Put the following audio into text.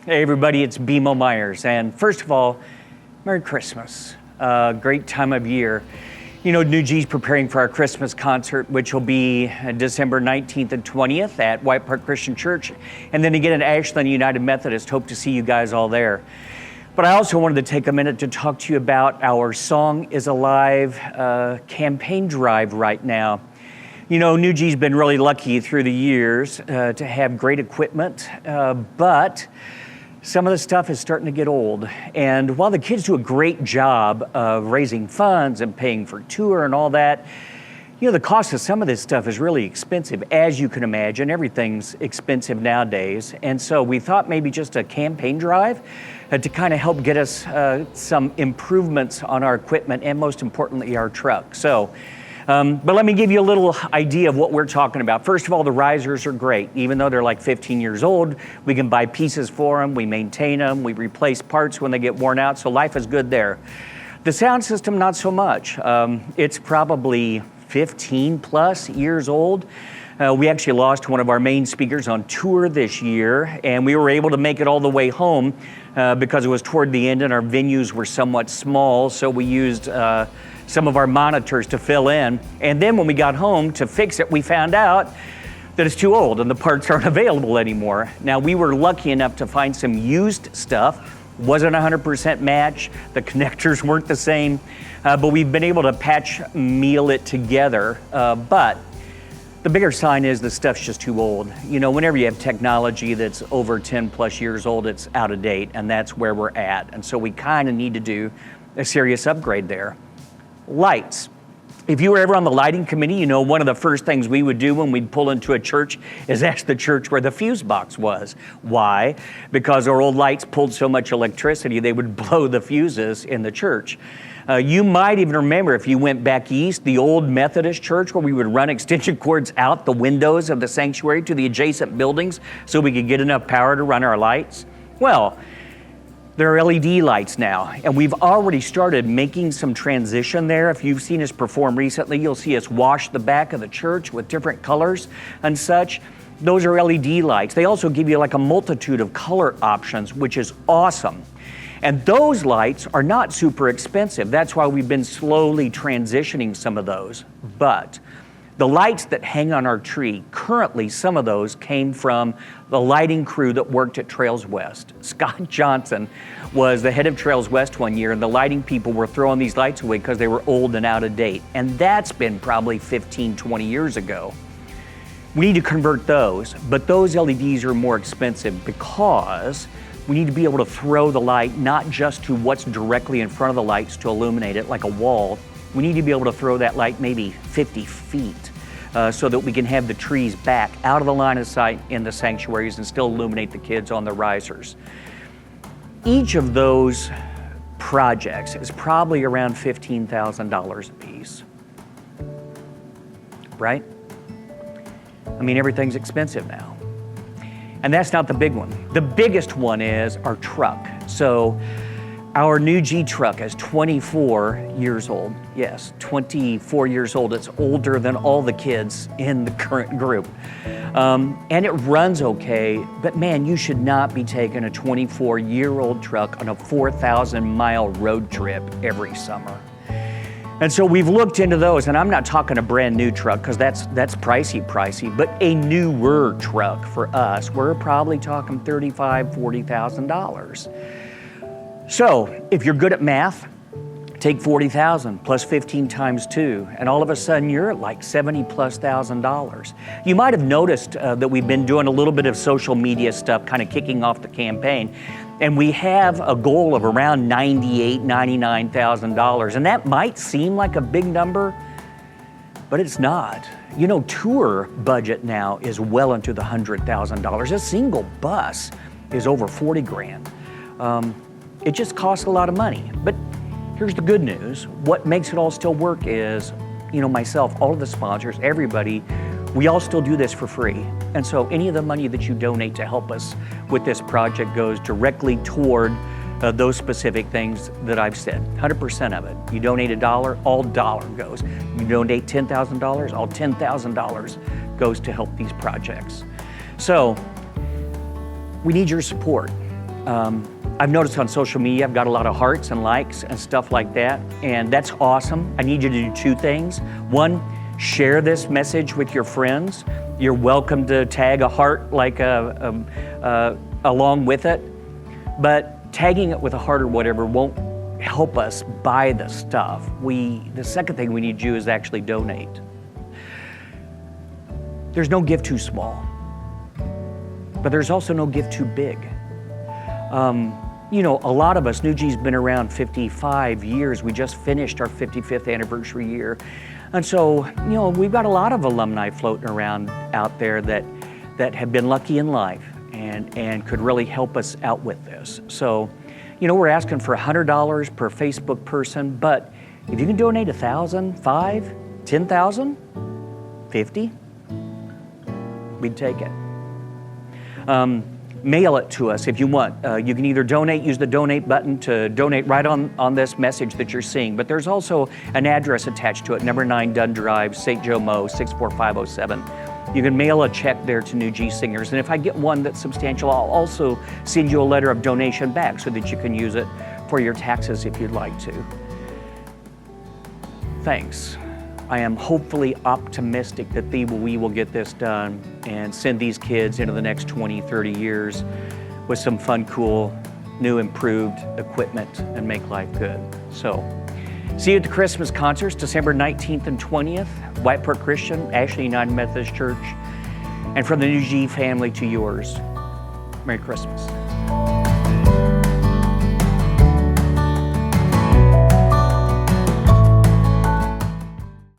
Hey everybody, it's BMO Myers, and first of all, Merry Christmas. Great time of year. You know, New G's preparing for our Christmas concert, which will be December 19th and 20th at White Park Christian Church, and then again at Ashland United Methodist. Hope to see you guys all there. But I also wanted to take a minute to talk to you about our Song is Alive campaign drive right now. You know, New G's been really lucky through the years to have great equipment, but some of the stuff is starting to get old. And while the kids do a great job of raising funds and paying for tour and all that, you know, the cost of some of this stuff is really expensive. As you can imagine, everything's expensive nowadays. And so we thought maybe just a campaign drive to kind of help get us some improvements on our equipment and most importantly, our truck. But let me give you a little idea of what we're talking about. First of all, the risers are great. Even though they're like 15 years old, we can buy pieces for them, we maintain them, we replace parts when they get worn out, so life is good there. The sound system, not so much. It's probably 15 plus years old. We actually lost one of our main speakers on tour this year, and we were able to make it all the way home because it was toward the end and our venues were somewhat small, so we used some of our monitors to fill in. And then when we got home to fix it, we found out that it's too old and the parts aren't available anymore. Now, we were lucky enough to find some used stuff. Wasn't 100% match, the connectors weren't the same, but we've been able to meal it together. But the bigger sign is the stuff's just too old. You know, whenever you have technology that's over 10 plus years old, it's out of date, and that's where we're at. And so we kind of need to do a serious upgrade there. Lights. If you were ever on the lighting committee, you know one of the first things we would do when we'd pull into a church is ask the church where the fuse box was. Why? Because our old lights pulled so much electricity, they would blow the fuses in the church. You might even remember, if you went back east, the old Methodist church where we would run extension cords out the windows of the sanctuary to the adjacent buildings so we could get enough power to run our lights. Well, there are LED lights now, and we've already started making some transition there. If you've seen us perform recently, you'll see us wash the back of the church with different colors and such. Those are LED lights. They also give you like a multitude of color options, which is awesome. And those lights are not super expensive. That's why we've been slowly transitioning some of those. But the lights that hang on our tree, currently some of those came from the lighting crew that worked at Trails West. Scott Johnson was the head of Trails West one year, and the lighting people were throwing these lights away because they were old and out of date. And that's been probably 15, 20 years ago. We need to convert those, but those LEDs are more expensive because we need to be able to throw the light not just to what's directly in front of the lights to illuminate it like a wall. We need to be able to throw that light maybe 50 feet so that we can have the trees back out of the line of sight in the sanctuaries and still illuminate the kids on the risers. Each of those projects is probably around $15,000 a piece, right? I mean, everything's expensive now. And that's not the big one. The biggest one is our truck. So our new G truck is 24 years old. Yes, 24 years old. It's older than all the kids in the current group. And it runs okay, but man, you should not be taking a 24-year-old truck on a 4,000-mile road trip every summer. And so we've looked into those, and I'm not talking a brand new truck because that's pricey, but a newer truck for us, we're probably talking $35,000, $40,000. So if you're good at math, take 40,000 plus 15 times 2, and all of a sudden you're at like $70,000+. You might have noticed that we've been doing a little bit of social media stuff, kind of kicking off the campaign, and we have a goal of around $98,000, $99,000, and that might seem like a big number, but it's not. You know, tour budget now is well into the $100,000. A single bus is over 40 grand. It just costs a lot of money. But here's the good news. What makes it all still work is, you know, myself, all of the sponsors, everybody, we all still do this for free. And so any of the money that you donate to help us with this project goes directly toward those specific things that I've said, 100% of it. You donate $1, all dollar goes. You donate $10,000, all $10,000 goes to help these projects. So we need your support. I've noticed on social media, I've got a lot of hearts and likes and stuff like that, and that's awesome. I need you to do two things. One, share this message with your friends. You're welcome to tag a heart like along with it, but tagging it with a heart or whatever won't help us buy the stuff. The second thing we need to do is actually donate. There's no gift too small, but there's also no gift too big. You know, a lot of us, New G's been around 55 years. We just finished our 55th anniversary year. And so, you know, we've got a lot of alumni floating around out there that have been lucky in life and could really help us out with this. So, you know, we're asking for $100 per Facebook person, but if you can donate 1,000, 5, 10,000, 50, we'd take it. Mail it to us if you want. You can either donate, use the donate button to donate right on this message that you're seeing, but there's also an address attached to it, number 9 Dunn Drive, St. Joe Mo, 64507. You can mail a check there to New G Singers, and if I get one that's substantial, I'll also send you a letter of donation back so that you can use it for your taxes if you'd like to. Thanks. I am hopefully optimistic that we will get this done and send these kids into the next 20, 30 years with some fun, cool, new, improved equipment and make life good. So, see you at the Christmas concerts, December 19th and 20th, White Park Christian, Ashley United Methodist Church. And from the New G family to yours, Merry Christmas.